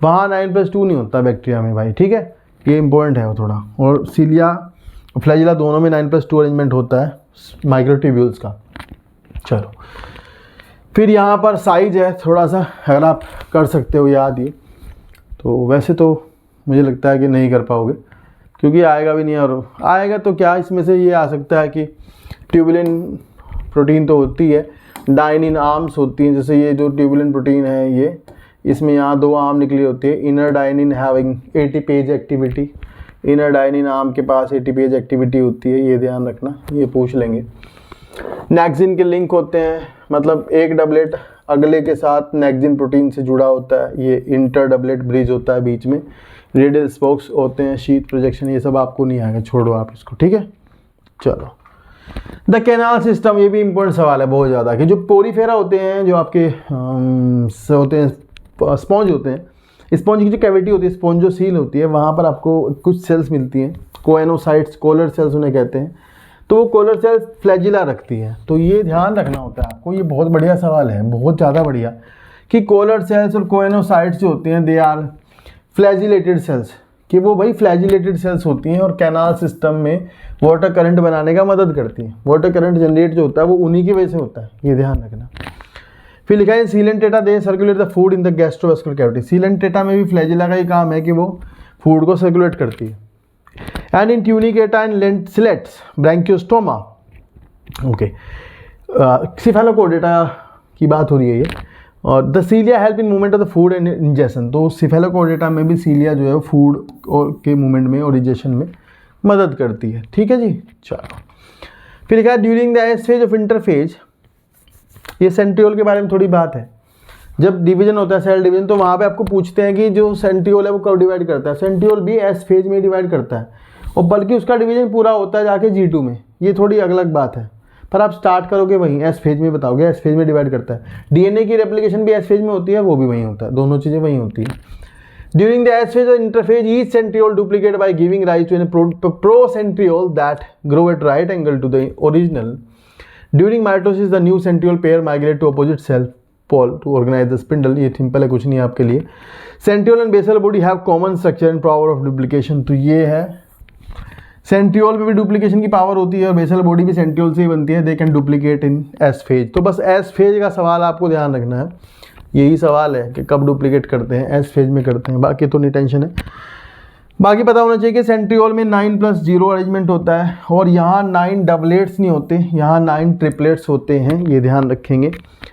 वहाँ 9+2 नहीं होता बैक्टीरिया में भाई, ठीक है, ये इंपॉर्टेंट है वो थोड़ा। और सीलिया फ्लैजिला दोनों में 9+2 अरेंजमेंट होता है माइक्रोट्यूब्यूल्स का। चलो फिर यहाँ पर साइज है थोड़ा सा, अगर आप कर सकते हो याद ये, तो वैसे तो मुझे लगता है कि नहीं कर पाओगे क्योंकि आएगा भी नहीं, और आएगा तो क्या इसमें से ये आ सकता है कि ट्यूबुलिन प्रोटीन तो होती है, डाइनिन आर्म्स होती हैं, जैसे ये जो ट्यूबुलिन प्रोटीन है ये, इसमें यहाँ 2 आर्म निकली होती है। Inner dynein having ATPase activity, inner dynein arm के पास एटीपेज एक्टिविटी होती है, ये ध्यान रखना, ये पूछ लेंगे। नेक्सिन के लिंक होते हैं, मतलब एक डबलेट अगले के साथ नेक्सिन प्रोटीन से जुड़ा होता है, ये इंटर डबलेट ब्रिज होता है बीच में। रेडियल स्पोक्स होते हैं, शीथ प्रोजेक्शन, ये सब आपको नहीं आएगा, छोड़ो आप इसको, ठीक है। चलो द कैनाल सिस्टम, ये भी इंपॉर्टेंट सवाल है बहुत ज़्यादा, कि जो पोरीफेरा होते हैं, जो आपके होते हैं स्पॉन्ज होते हैं, स्पॉन्ज की जो कैविटी होती है, स्पॉन्जोसील होती है, वहाँ पर आपको कुछ सेल्स मिलती हैं, कोएनोसाइट्स, कोलर सेल्स उन्हें कहते हैं। तो वो कोलर सेल्स फ्लैजिला रखती हैं, तो ये ध्यान रखना होता है आपको। ये बहुत बढ़िया सवाल है, बहुत ज़्यादा बढ़िया, कि कोलर सेल्स और कोएनोसाइट्स जो होती हैं दे आर फ्लैजिलेटेड सेल्स, कि वो भाई फ्लैजिलेटेड सेल्स होती हैं और कैनाल सिस्टम में वाटर करंट बनाने का मदद करती हैं। वाटर करंट जनरेट जो होता है वो उन्हीं की वजह से होता है, ये ध्यान रखना। फिर लिखा है coelenterata they circulate the food in the gastrovascular cavity. Coelenterata में भी फ्लैजिला का ही काम है कि वो फूड को सर्कुलेट करती है। And in tunicata and lancelets branchiostoma, okay, cephalochordata की बात हो रही है ये। और the cilia help in movement of the food and ingestion, तो सिफेलोकोडेटा में भी सीलिया जो है फूड और के मूवमेंट में और इंजेशन में मदद करती है, ठीक है जी। चलो फिर लिखा है during the S phase of interphase, ये सेंट्रियोल के बारे में थोड़ी बात है। जब डिवीजन होता है सेल डिवीजन, तो वहाँ पे आपको पूछते हैं कि जो सेंट्रियोल है वो कब डिवाइड करता है। सेंट्रियोल भी एस फेज में डिवाइड करता है, और बल्कि उसका डिवीजन पूरा होता है जाके G2 में, ये थोड़ी अलग बात है, पर आप स्टार्ट करोगे वहीं एस फेज में, बताओगे एस फेज में डिवाइड करता है। डीएनए की रेप्लिकेशन भी एस फेज में होती है, वो भी वहीं होता है, दोनों चीज़ें वहीं होती है। ड्यूरिंग द एस फेज और interphase each centriole duplicate by giving rise to an procentriole that grow at right angle to the original. During mitosis the new centriole pair migrate to opposite cell pole to organise the spindle. ये simple है, कुछ नहीं है आपके लिए। Centriole and basal body have common structure and power of duplication, तो ये है सेंट्रियोल में भी डुप्लीकेशन की पावर होती है और बेसल बॉडी भी सेंट्रियोल से ही बनती है। They can duplicate in S phase, तो बस एस फेज का सवाल आपको ध्यान रखना है, यही सवाल है कि कब डुप्लीकेट करते हैं, एस फेज में करते हैं, बाकी तो नहीं टेंशन है। बाकी पता होना चाहिए कि सेंट्रियोल में 9+0 अरेंजमेंट होता है, और यहाँ 9 डबलेट्स नहीं होते, यहाँ 9 ट्रिपलेट्स होते हैं, ये ध्यान रखेंगे।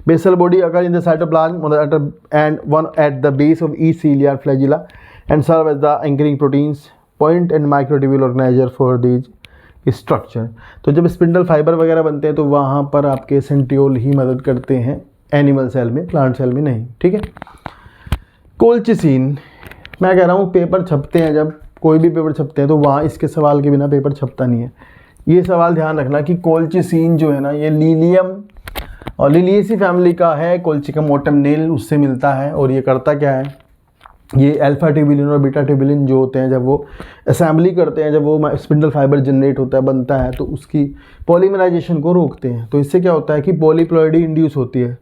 Basal body occur in the cytoplasm and one at the base of each ciliary flagella and serve as the anchoring proteins point and microtubule organizer for these structure. तो जब स्पिंडल फाइबर वगैरह बनते हैं तो वहाँ पर आपके सेंट्रियोल ही मदद करते हैं, एनिमल सेल में, प्लांट सेल में नहीं, ठीक है। कोल्चिसिन, मैं कह रहा हूँ पेपर छपते हैं, जब कोई भी पेपर छपते हैं तो वहाँ इसके सवाल के बिना पेपर छपता नहीं है। ये सवाल ध्यान रखना कि कोल्चिसिन जो है ना, ये लीलियम और लिलियेसी फैमिली का है, कोल्चिकम ऑटमनेल उससे मिलता है। और ये करता क्या है, ये अल्फा ट्यूबुलिन और बीटा ट्यूबुलिन जो होते हैं, जब वो असेंबली करते हैं, जब वो स्पिंडल फाइबर जनरेट होता है, बनता है, तो उसकी पॉलीमराइजेशन को रोकते हैं। तो इससे क्या होता है कि पॉलीप्लॉइडी इंड्यूस होती है।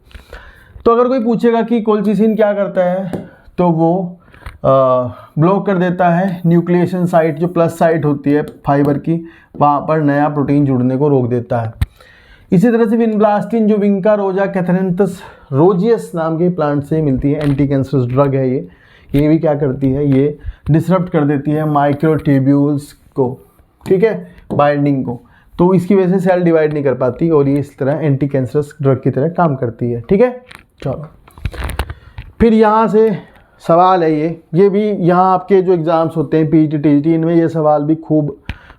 तो अगर कोई पूछेगा कि कोल्चिसिन क्या करता है, तो वो ब्लॉक कर देता है न्यूक्लिएशन साइट, जो प्लस साइट होती है फाइबर की, वहाँ पर नया प्रोटीन जुड़ने को रोक देता है। इसी तरह से विनब्लास्टिन जो विंका रोजा कैथरेंथस रोजियस नाम के प्लांट से मिलती है, एंटी कैंसरस ड्रग है ये भी क्या करती है, ये डिसरप्ट कर देती है माइक्रोट्यूब्यूल्स को, ठीक है, बाइंडिंग को, तो इसकी वजह से सेल डिवाइड नहीं कर पाती और ये इस तरह एंटी कैंसरस ड्रग की तरह काम करती है, ठीक है। चलो फिर यहाँ से सवाल है ये भी यहाँ आपके जो एग्ज़ाम्स होते हैं पीटी टीजीटी, इनमें ये सवाल भी खूब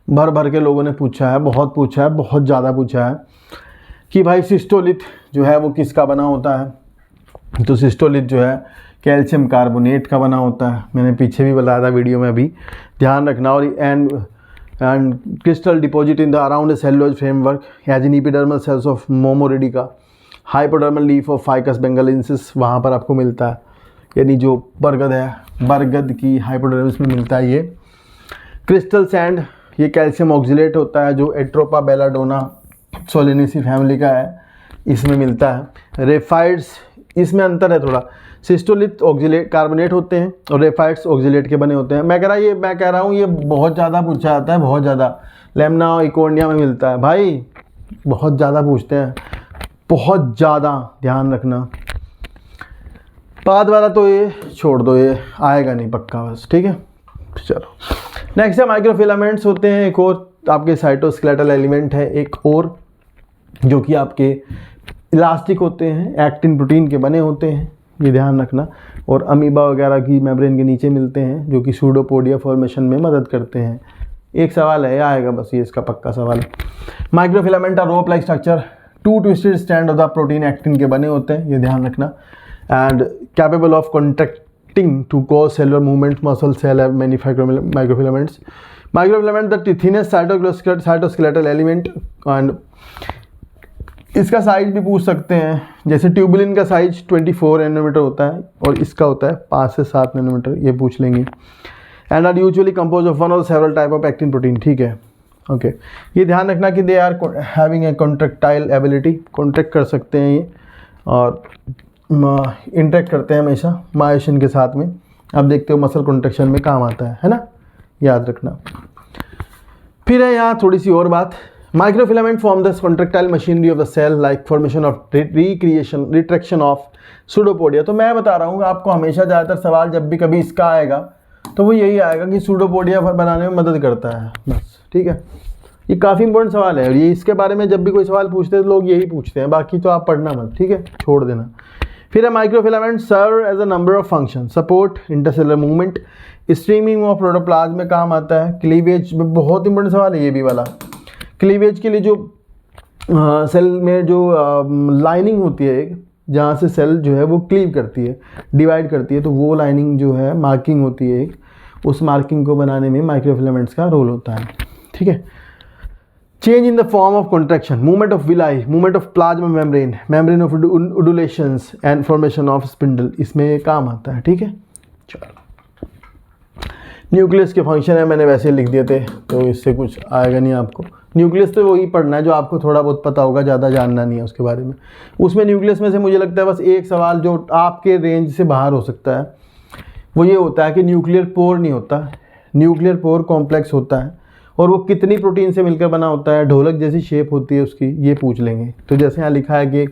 भर भर के लोगों ने पूछा है, बहुत ज़्यादा पूछा है कि भाई सिस्टोलिथ जो है वो किसका बना होता है। तो सिस्टोलिथ जो है कैल्शियम कार्बोनेट का बना होता है, मैंने पीछे भी बताया था वीडियो में, अभी ध्यान रखना। और and crystal deposit in the around a cellulose framework as in epidermal cells of Momordica, hypodermal leaf of Ficus benghalensis, वहाँ पर आपको मिलता है, यानी जो बरगद है, बरगद की हाइपोडर्मिस में मिलता है ये। क्रिस्टल सैंड, ये कैल्शियम ऑक्जिलेट होता है जो एट्रोपा बेलाडोना सोलेनेसी फैमिली का है, इसमें मिलता है। रेफाइड्स, इसमें अंतर है थोड़ा, सिस्टोलिथ ऑक्जिलेट कार्बोनेट होते हैं और रेफाइट्स ऑक्जिलेट के बने होते हैं। मैं कह रहा हूँ ये बहुत ज़्यादा पूछा जाता है, बहुत ज़्यादा। लेमना और इकोनिया में मिलता है भाई, बहुत ज़्यादा पूछते हैं, बहुत ज़्यादा, ध्यान रखना। बाद वाला तो ये छोड़ दो, ये आएगा नहीं पक्का, बस ठीक है। चलो नेक्स्ट है माइक्रोफिलामेंट्स होते हैं, एक और आपके साइटोस्केलेटल एलिमेंट है एक और, जो कि आपके इलास्टिक होते हैं, एक्टिन प्रोटीन के बने होते हैं, ये ध्यान रखना। और अमीबा वगैरह की मेम्ब्रेन के नीचे मिलते हैं, जो कि सूडोपोडिया फॉर्मेशन में मदद करते हैं। एक सवाल है, आएगा बस, ये इसका पक्का सवाल है। Microfilament are rope like structure, 2 twisted strand of the protein actin के बने होते हैं, ये ध्यान रखना। And capable of contracting to cause cellular movement, muscle cell have many microfilaments. Microfilament the thinnest cytoskeletal element, and इसका साइज भी पूछ सकते हैं। जैसे ट्यूबुलिन का साइज 24 नैनोमीटर होता है और इसका होता है 5 से 7 नैनोमीटर, ये पूछ लेंगे। And are usually compose of one और several type of actin protein, ठीक है ओके। ये ध्यान रखना कि they are having a contractile ability, contract कर सकते हैं ये और इंटरेक्ट करते हैं हमेशा मायोसिन के साथ में। आप देखते हो मसल कॉन्ट्रैक्शन में काम आता है ना, याद रखना। फिर है यहाँ थोड़ी सी और बात, microfilament form the contractile machinery of the cell like formation of retraction of pseudopodia. तो मैं बता रहा हूँ आपको, हमेशा ज़्यादातर सवाल जब भी कभी इसका आएगा तो वो यही आएगा कि सूडोपोडिया बनाने में मदद करता है, बस ठीक है। ये काफ़ी इंपॉर्टेंट सवाल है और ये इसके बारे में जब भी कोई सवाल पूछते हैं तो लोग यही पूछते हैं, बाकी तो आप पढ़ना मत, ठीक है, छोड़ देना। फिर है microfilament serve as a number of function, support intercellular movement, streaming of protoplasm में काम आता है, क्लीवेज में, बहुत इंपॉर्टेंट सवाल है ये भी वाला। क्लीवेज के लिए जो सेल में जो लाइनिंग होती है एक, जहाँ से सेल जो है वो क्लीव करती है, डिवाइड करती है, तो वो लाइनिंग जो है मार्किंग होती है एक, उस मार्किंग को बनाने में माइक्रोफिलामेंट्स का रोल होता है, ठीक है। Change in the form of contraction, movement of villi, movement of plasma membrane, membrane of undulations and formation of spindle, इसमें काम आता है, ठीक है। चलो न्यूक्लियस के फंक्शन है, मैंने वैसे लिख दिए थे तो इससे कुछ आएगा नहीं आपको। न्यूक्लियस तो वही पढ़ना है जो आपको थोड़ा बहुत पता होगा, ज़्यादा जानना नहीं है उसके बारे में। उसमें न्यूक्लियस में से मुझे लगता है बस एक सवाल जो आपके रेंज से बाहर हो सकता है, वो ये होता है कि न्यूक्लियर पोर नहीं होता, न्यूक्लियर पोर कॉम्प्लेक्स होता है और वो कितनी प्रोटीन से मिलकर बना होता है, ढोलक जैसी शेप होती है उसकी, ये पूछ लेंगे। तो जैसे यहाँ लिखा है कि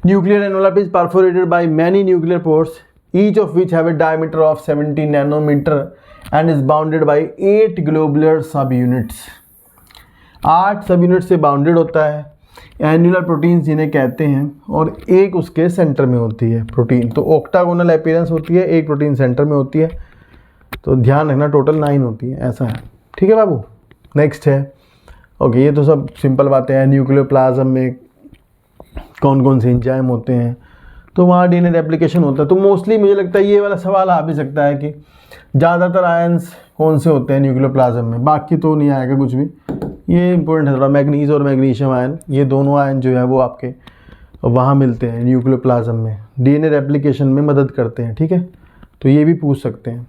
nuclear envelope is perforated by many nuclear pores, each of which have a diameter of 70 nanometer and is bounded by 8 globular subunits. 8 सब यूनिट से बाउंडेड होता है, एन्युलर प्रोटीन जिन्हें कहते हैं, और एक उसके सेंटर में होती है प्रोटीन। तो ऑक्टागोनल अपीयरेंस होती है, एक प्रोटीन सेंटर में होती है, तो ध्यान रखना टोटल 9 होती है, ऐसा है, ठीक है बाबू। नेक्स्ट है ओके, ये तो सब सिंपल बातें हैं। न्यूक्लियर प्लाज्म में कौन कौन से एंजाइम होते हैं, तो वहाँ डीएनए रेप्लिकेशन होता है। तो मोस्टली मुझे लगता है ये वाला सवाल आ भी सकता है कि ज़्यादातर आयंस कौन से होते हैं न्यूक्लियर प्लाज्म में, बाकी तो नहीं आएगा कुछ भी। ये इंपॉर्टेंट है थोड़ा, मैग्नीज और मैग्नीशियम आयन, ये दोनों आयन जो है वो आपके वहाँ मिलते हैं न्यूक्लियर प्लाज्म में, डीएनए रेप्लिकेशन में मदद करते हैं, ठीक है। तो ये भी पूछ सकते हैं।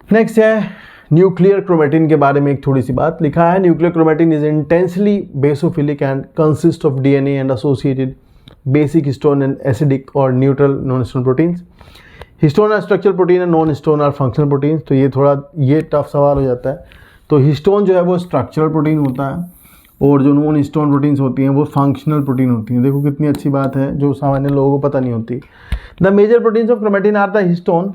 नेक्स्ट है न्यूक्लियर क्रोमेटिन के बारे में एक थोड़ी सी बात लिखा है। Nuclear chromatin is intensely basophilic and consist of DNA and associated basic histone and acidic और neutral non histone proteins. Histone are structural protein and non histone are functional proteins. तो ये थोड़ा ये टफ सवाल हो जाता है। तो हिस्टोन जो है वो स्ट्रक्चरल प्रोटीन होता है और जो नॉन हिस्टोन प्रोटीन्स होती हैं वो फंक्शनल प्रोटीन होती हैं। देखो कितनी अच्छी बात है जो सामान्य लोगों को पता नहीं होती। The major proteins of chromatin are the histone,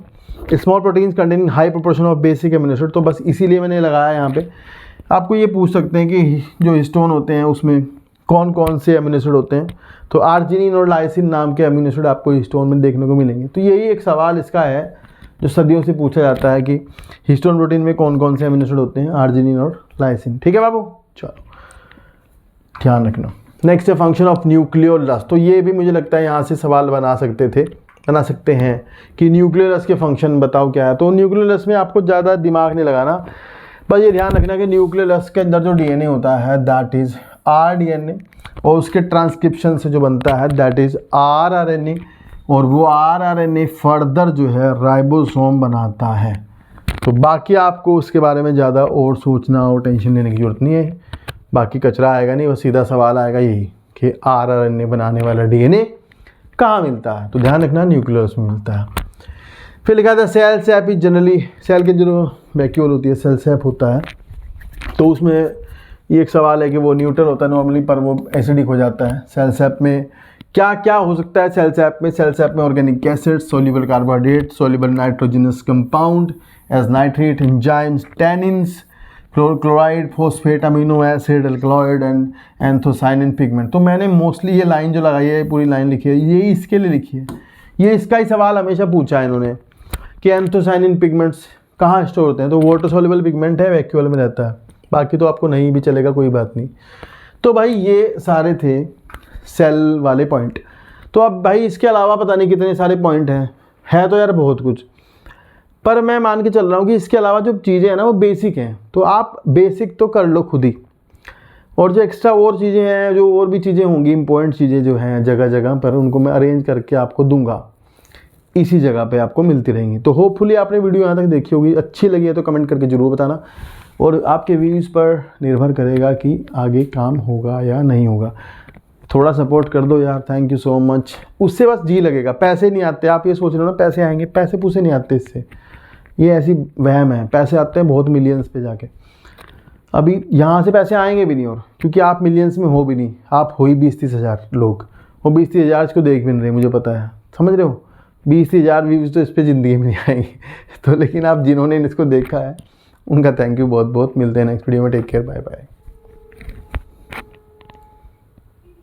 small proteins containing high proportion of basic amino acid. तो बस इसीलिए मैंने लगाया यहाँ पे। आपको ये पूछ सकते हैं कि जो हिस्टोन होते हैं उसमें कौन कौन से एमिनो एसिड होते हैं, तो आर्जिनिन और लाइसिन नाम के एमिनो एसिड आपको हिस्टोन में देखने को मिलेंगे। तो यही एक सवाल इसका है जो सदियों से पूछा जाता है कि हिस्टोन प्रोटीन में कौन कौन से एमिनो एसिड होते हैं, आर्जिनिन और लाइसिन। ठीक है बाबू, चलो ध्यान रखना। नेक्स्ट है फंक्शन ऑफ न्यूक्लियोलस। तो ये भी मुझे लगता है यहाँ से सवाल बना सकते हैं कि न्यूक्लियोलस के फंक्शन बताओ क्या है। तो न्यूक्लियोलस में आपको ज़्यादा दिमाग नहीं लगाना, बस ये ध्यान रखना कि न्यूक्लियोलस के अंदर जो डीएनए होता है दैट इज़ आरडीएनए, और उसके ट्रांसक्रिप्शन से जो बनता है दैट इज़ आरआरएनए, और वो आरआरएनए फर्दर जो है राइबोसोम बनाता है। तो बाकी आपको उसके बारे में ज़्यादा और सोचना और टेंशन लेने की ज़रूरत नहीं है। बाकी कचरा आएगा नहीं, बस सीधा सवाल आएगा यही कि आरआरएनए बनाने वाला डीएनए कहाँ मिलता है, तो ध्यान रखना न्यूक्लियस में मिलता है। फिर लिखा था cell sap is generally, cell के जो वैक्यूल होती है सेल सैप होता है, तो उसमें ये एक सवाल है कि वो न्यूट्रल होता है नॉर्मली पर वो एसिडिक हो जाता है। सेल सैप में क्या क्या हो सकता है सेल सैप में? सेल सैप में organic acid, soluble carbohydrate, soluble nitrogenous compound as nitrate, enzymes, tannins, chloride, phosphate, amino acid, alkaloid and anthocyanin pigment. तो मैंने मोस्टली ये लाइन जो लगाई है, पूरी लाइन लिखी है, ये इसके लिए लिखी है, ये इसका ही सवाल हमेशा पूछा है इन्होंने कि एंथोसाइनिन पिगमेंट्स कहाँ स्टोर होते हैं। तो वाटर सॉल्युबल पिगमेंट है, वैक्यूल में रहता है, बाकी तो आपको नहीं भी चलेगा, कोई बात नहीं। तो भाई ये सारे थे सेल वाले पॉइंट। तो अब भाई इसके अलावा पता नहीं कितने सारे पॉइंट हैं, है तो यार बहुत कुछ, पर मैं मान के चल रहा हूँ कि इसके अलावा जो चीज़ें हैं ना वो बेसिक हैं, तो आप बेसिक तो कर लो खुद ही, और जो एक्स्ट्रा और चीज़ें हैं, जो और भी चीज़ें होंगी इंपॉर्टेंट चीज़ें जो हैं जगह जगह पर, उनको मैं अरेंज करके आपको दूंगा, इसी जगह पे आपको मिलती रहेंगी। तो होपफुली आपने वीडियो यहाँ तक देखी होगी, अच्छी लगी है तो कमेंट करके ज़रूर बताना, और आपके व्यूज़ पर निर्भर करेगा कि आगे काम होगा या नहीं होगा। थोड़ा सपोर्ट कर दो यार, थैंक यू सो मच। उससे बस जी लगेगा, पैसे नहीं आते, आप ये सोच रहे हो ना पैसे आएंगे, पैसे पूसे नहीं आते इससे, ये ऐसी वहम है। पैसे आते हैं बहुत मिलियंस पे जाके, अभी यहाँ से पैसे आएंगे भी नहीं, और क्योंकि आप मिलियंस में हो भी नहीं, आप हो ही 20-30 हज़ार लोग, वो 20-30 हज़ार इसको देख भी नहीं रहे, मुझे पता है, समझ रहे हो। 20-30 हज़ार व्यूज़ तो इस पर ज़िंदगी में नहीं आएंगे तो लेकिन आप जिन्होंने इसको देखा है उनका थैंक यू बहुत बहुत। मिलते हैं नेक्स्ट वीडियो में, टेक केयर, बाय बाय।